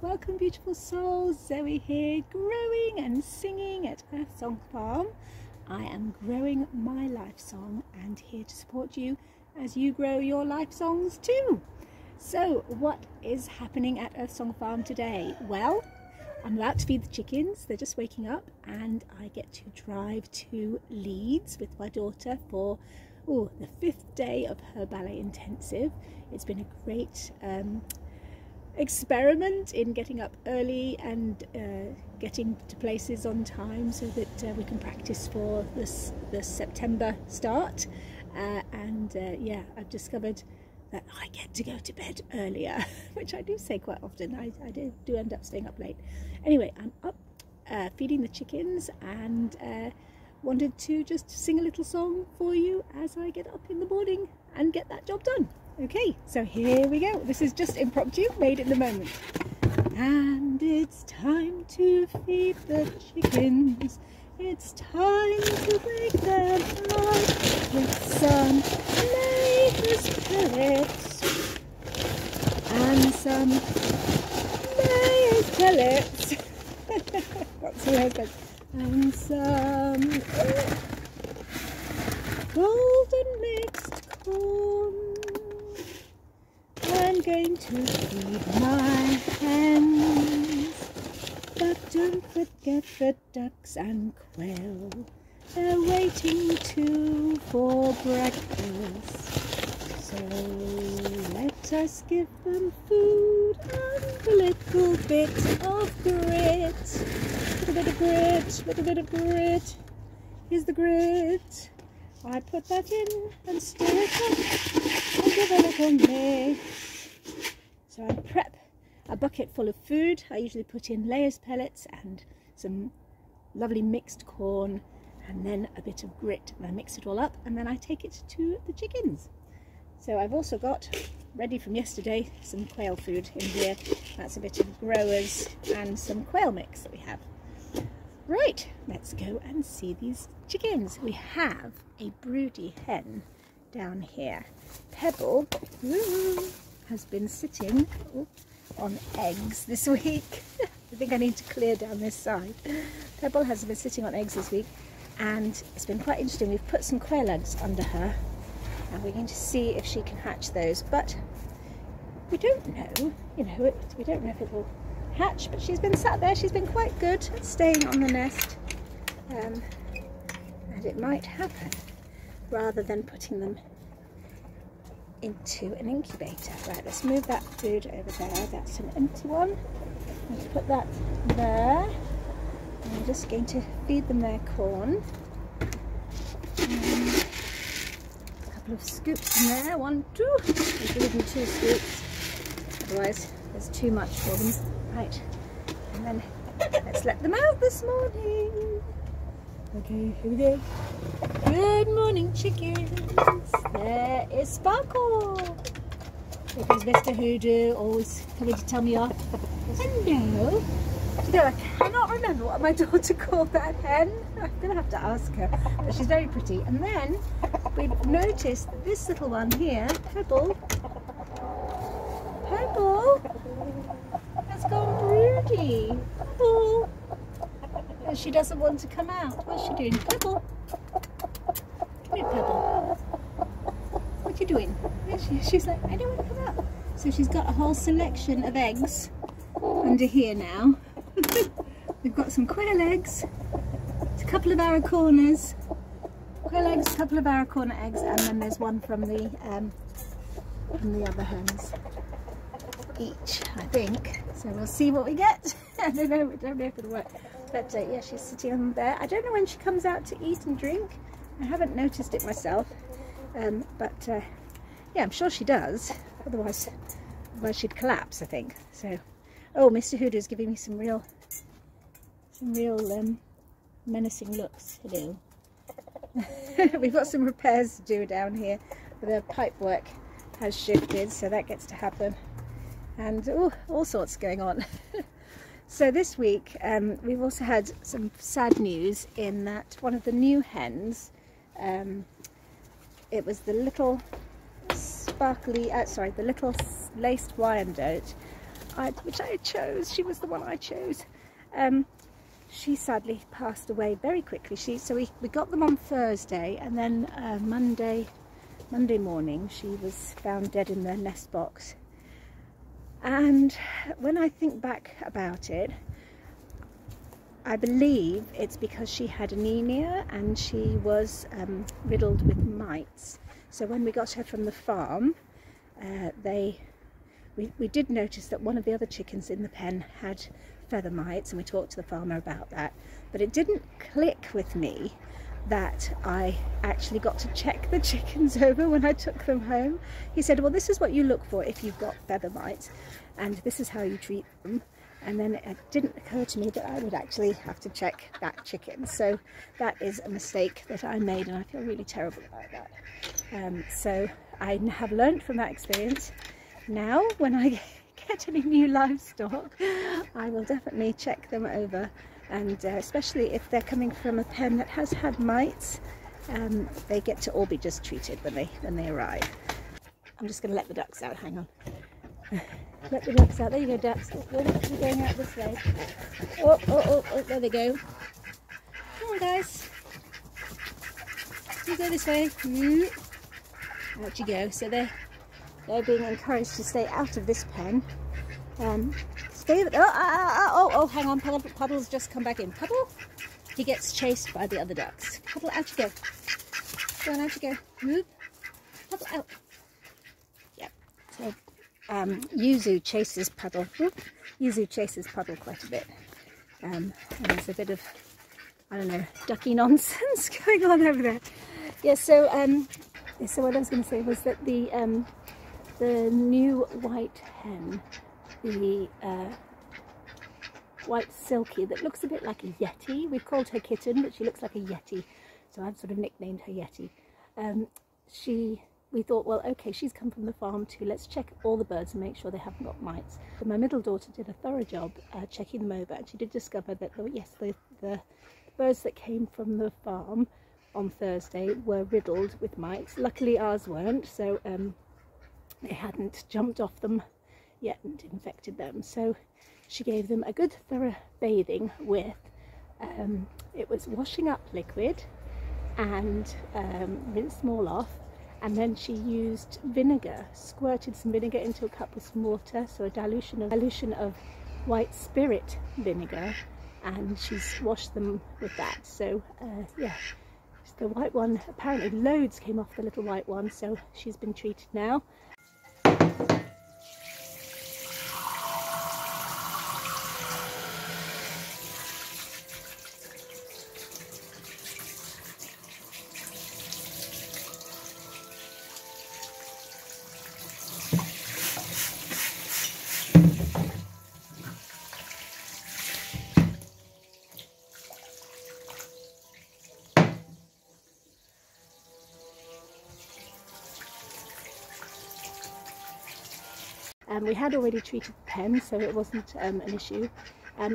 Welcome beautiful souls, Zoe here, growing and singing at EarthSongFarm. I am growing my life song and here to support you as you grow your life songs too. So what is happening at EarthSongFarm today? Well, I'm about to feed the chickens, they're just waking up, and I get to drive to Leeds with my daughter for the 5th day of her ballet intensive. It's been a great experiment in getting up early and getting to places on time so that we can practice for the September start. Yeah, I've discovered that I get to go to bed earlier, which I do say quite often. I do end up staying up late. Anyway, I'm up feeding the chickens and wanted to just sing a little song for you as I get up in the morning and get that job done. Okay, so here we go. This is just impromptu, made in the moment. And it's time to feed the chickens. It's time to wake them up with some latest pellets and some latest pellets. That's what I said. And some golden mixed corn. I'm going to feed my hens, but don't forget the ducks and quail. They're waiting too for breakfast. So let us give them food and a little bit of grit. Little bit of grit, little bit of grit. Here's the grit. I put that in and stir it up and give a little mix. So I prep a bucket full of food. I usually put in layers pellets and some lovely mixed corn and then a bit of grit, and I mix it all up and then I take it to the chickens. So I've also got, ready from yesterday, some quail food in here. That's a bit of growers and some quail mix that we have. Right, let's go and see these chickens. We have a broody hen down here. Pebble has been sitting on eggs this week. I think I need to clear down this side. Pebble has been sitting on eggs this week and it's been quite interesting. We've put some quail eggs under her and we're going to see if she can hatch those, but we don't know, we don't know if it will hatch, but she's been sat there. She's been quite good at staying on the nest, and it might happen rather than putting them into an incubator. Right, let's move that food over there. That's an empty one. Let's put that there. And I'm just going to feed them their corn. A couple of scoops in there. 1, 2. I'll give them 2 scoops. Otherwise, there's too much for them. Right, and then let's let them out this morning. Okay, here we go. Good morning, chickens. There is Sparkle. Here goes Mr. Hoodoo, always coming to tell me off. Hello. You know, I cannot remember what my daughter called that hen. I'm going to have to ask her, but she's very pretty. And then we've noticed that this little one here, Pebble, has gone broody. Pebble. And she doesn't want to come out. What's she doing? Pebble. Come here, Pebble. What are you doing? She's like, I don't want to come out. So she's got a whole selection of eggs under here now. We've got some quail eggs, a couple of Aracornas, quail eggs, a couple of Aracorna eggs, and then there's one from the other hens each, I think. So we'll see what we get. I don't know if it'll work. But yeah, she's sitting on there. I don't know when she comes out to eat and drink. I haven't noticed it myself. Yeah, I'm sure she does. Otherwise she'd collapse, I think. So, oh, Mr. Hoodoo's giving me some real menacing looks. Hello. We've got some repairs to do down here. The pipe work has shifted, so that gets to happen. And all sorts going on. So this week we've also had some sad news in that one of the new hens, it was the little sparkly, the little laced Wyandotte. which I chose. She was the one I chose. She sadly passed away very quickly. So we got them on Thursday, and then Monday morning she was found dead in the nest box. And when I think back about it, I believe it's because she had anemia and she was riddled with mites. So when we got her from the farm, we did notice that one of the other chickens in the pen had feather mites, and we talked to the farmer about that. But it didn't click with me that I actually got to check the chickens over when I took them home. He said, well, this is what you look for if you've got feather mites, and this is how you treat them. And then it didn't occur to me that I would actually have to check that chicken. So that is a mistake that I made, and I feel really terrible about that. So I have learned from that experience. Now when I get any new livestock, I will definitely check them over, and especially if they're coming from a pen that has had mites, they get to all be just treated when they arrive. I'm just going to let the ducks out. Hang on. Let the ducks out. There you go, ducks. We're going out this way. Oh, there they go. Come on, guys. You go this way. Out you go. So they're being encouraged to stay out of this pen. Stay. Oh, hang on. Puddle's just come back in. Puddle. He gets chased by the other ducks. Puddle, out you go. Go on, out you go. Move. Puddle out. Yep. So Yuzu chases Puddle. Yuzu chases Puddle quite a bit. And there's a bit of, I don't know, ducky nonsense going on over there. Yeah. So what I was going to say was that the new white hen, the white silky that looks a bit like a yeti. We've called her Kitten, but she looks like a yeti, so I've sort of nicknamed her Yeti. We thought, well, okay, she's come from the farm too, let's check all the birds and make sure they haven't got mites. But my middle daughter did a thorough job checking them over, and she did discover that, yes, the birds that came from the farm on Thursday were riddled with mites. Luckily ours weren't, so they hadn't jumped off them yet and infected them. So she gave them a good thorough bathing with, it was washing up liquid, and rinsed them all off, and then she used vinegar, squirted some vinegar into a cup with some water, so a dilution of white spirit vinegar, and she's washed them with that. So yeah, the white one, apparently loads came off the little white one, so she's been treated now. We had already treated the pen, so it wasn't an issue,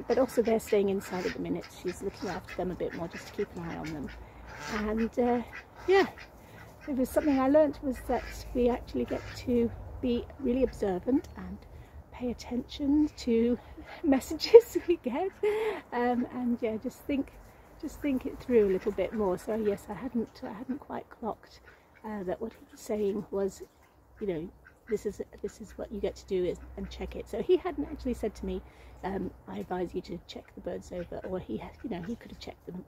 but also they're staying inside at the minute. She's looking after them a bit more just to keep an eye on them. And yeah, it was something I learnt, was that we actually get to be really observant and pay attention to messages we get, and yeah, just think it through a little bit more. So yes, I hadn't quite clocked that what he was saying was, you know, this is what you get to do and check it. So he hadn't actually said to me, I advise you to check the birds over, or he could have checked them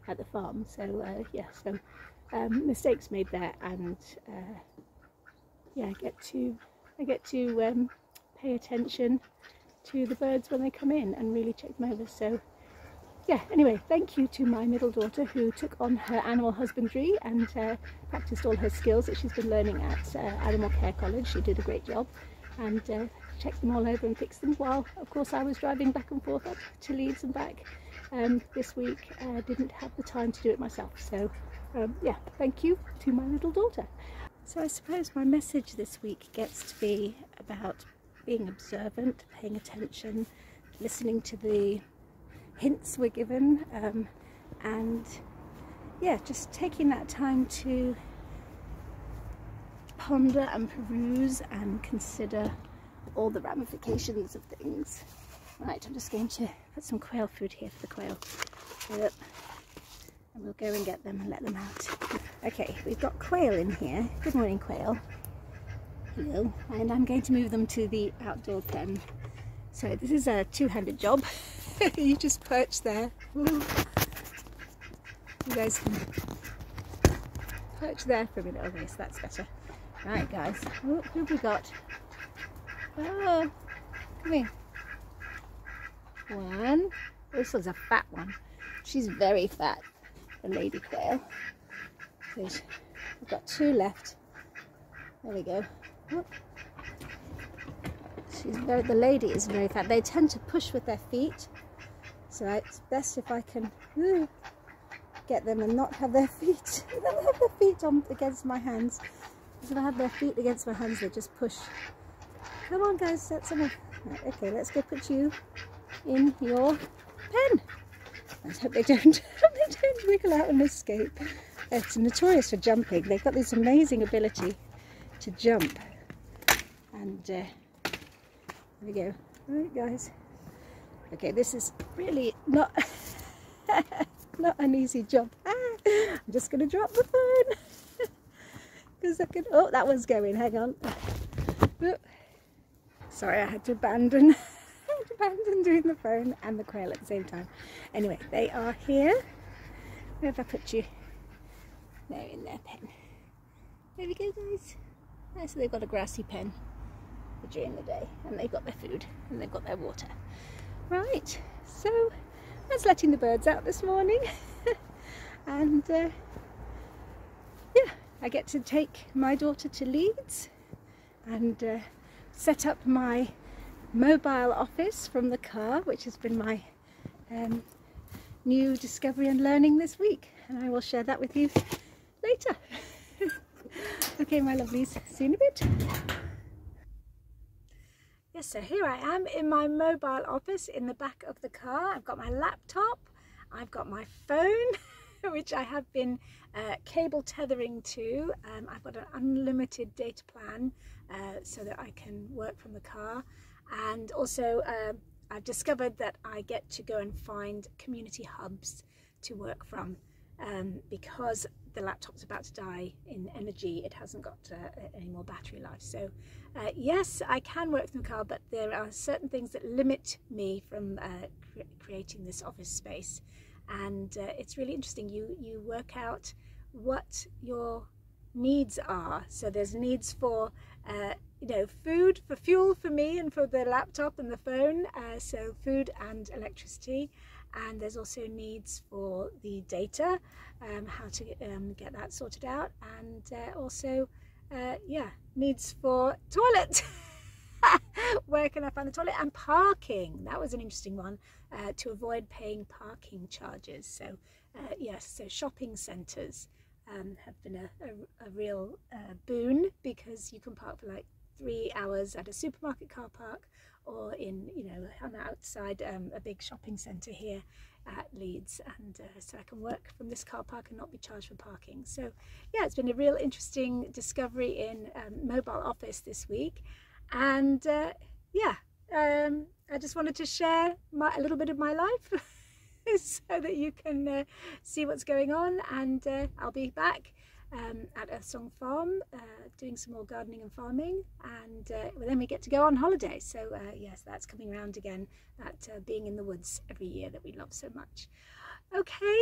at the farm. So yeah, so mistakes made there, and yeah, I get to pay attention to the birds when they come in and really check them over. So yeah, anyway, thank you to my middle daughter, who took on her animal husbandry and practiced all her skills that she's been learning at Animal Care College. She did a great job, and checked them all over and fixed them, while of course I was driving back and forth up to Leeds and back this week. Didn't have the time to do it myself. So yeah, thank you to my little daughter. So I suppose my message this week gets to be about being observant, paying attention, listening to the hints we're given, and yeah, just taking that time to ponder and peruse and consider all the ramifications of things. Right, I'm just going to put some quail food here for the quail. Yep. And we'll go and get them and let them out. Okay, we've got quail in here. Good morning, quail. Hello. And I'm going to move them to the outdoor pen. So this is a two-handed job. You just perch there. Ooh. You guys can perch there for a minute. Okay, so that's better. Right, guys. Oh, who have we got? Oh, come here. One. This was a fat one. She's very fat, the lady quail. So we've got two left. There we go. Oh. The lady is very fat. They tend to push with their feet, so it's best if I can get them and not have their feet. They don't have their feet on against my hands. Because if I have their feet against my hands, they just push. Come on, guys, that's enough. Right, okay, let's go put you in your pen. I hope they don't wiggle out and escape. It's notorious for jumping. They've got this amazing ability to jump. And there we go. Alright, guys. Okay, this is really not not an easy job. I'm just going to drop the phone. Because I can. Oh, that one's going. Hang on. Oh. Sorry, I had to abandon doing the phone and the quail at the same time. Anyway, they are here. Where have I put you? They're in their pen. There we go, guys. So they've got a grassy pen for during the day, and they've got their food and they've got their water. Right, so I was letting the birds out this morning, and yeah, I get to take my daughter to Leeds and set up my mobile office from the car, which has been my new discovery and learning this week, and I will share that with you later. Okay, my lovelies, see you in a bit. Yes, so here I am in my mobile office in the back of the car. I've got my laptop, I've got my phone, which I have been cable tethering to. I've got an unlimited data plan so that I can work from the car. And also I've discovered that I get to go and find community hubs to work from because the laptop's about to die in energy. It hasn't got any more battery life. So yes, I can work from the car, but there are certain things that limit me from creating this office space. And it's really interesting. You work out what your needs are. So there's needs for you know, food, for fuel for me and for the laptop and the phone, so food and electricity, and there's also needs for the data, how to get that sorted out, and also yeah, needs for toilet. Where can I find the toilet? And parking. That was an interesting one, to avoid paying parking charges. So yes, so shopping centres have been a real boon, because you can park for like 3 hours at a supermarket car park, or in, you know, I'm outside a big shopping centre here at Leeds, and so I can work from this car park and not be charged for parking. So yeah, it's been a real interesting discovery in mobile office this week, and yeah, I just wanted to share a little bit of my life so that you can see what's going on, and I'll be back at EarthSongFarm doing some more gardening and farming, and then we get to go on holiday. So yes, that's coming around again, that being in the woods every year that we love so much. Okay,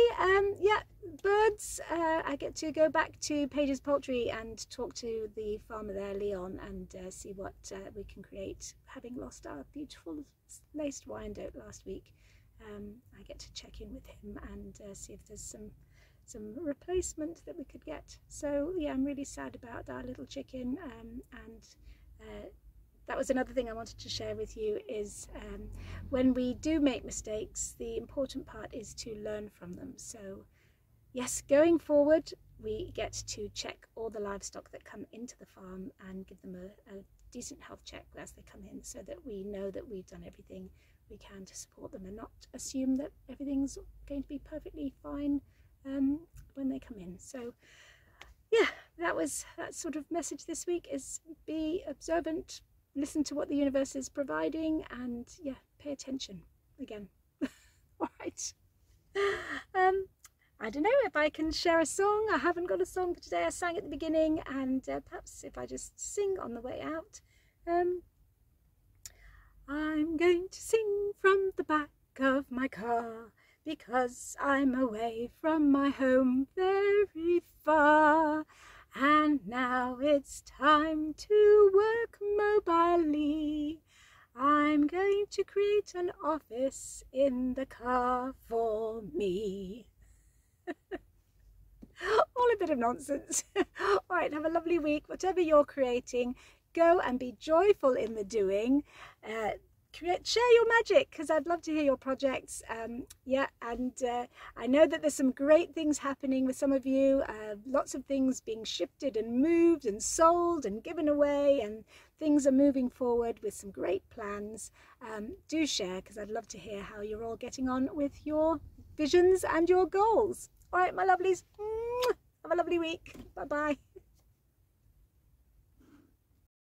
yeah, birds, I get to go back to Paige's Poultry and talk to the farmer there, Leon, and see what we can create. Having lost our beautiful laced wyandotte last week, I get to check in with him and see if there's some replacement that we could get. So yeah, I'm really sad about our little chicken, and that was another thing I wanted to share with you, is when we do make mistakes, the important part is to learn from them. So yes, going forward, we get to check all the livestock that come into the farm and give them a decent health check as they come in, so that we know that we've done everything we can to support them, and not assume that everything's going to be perfectly fine when they come in. So yeah, that sort of message this week, is be observant, listen to what the universe is providing, and yeah, pay attention again. All right. I don't know if I can share a song. I haven't got a song for today. I sang at the beginning, and perhaps if I just sing on the way out. I'm going to sing from the back of my car, because I'm away from my home very far. And now it's time to work mobilely. I'm going to create an office in the car for me. All a bit of nonsense. All right, have a lovely week. Whatever you're creating, go and be joyful in the doing. Share your magic, because I'd love to hear your projects. Yeah, and I know that there's some great things happening with some of you. Lots of things being shifted and moved and sold and given away, and things are moving forward with some great plans. Do share, because I'd love to hear how you're all getting on with your visions and your goals. All right, my lovelies, have a lovely week. Bye-bye.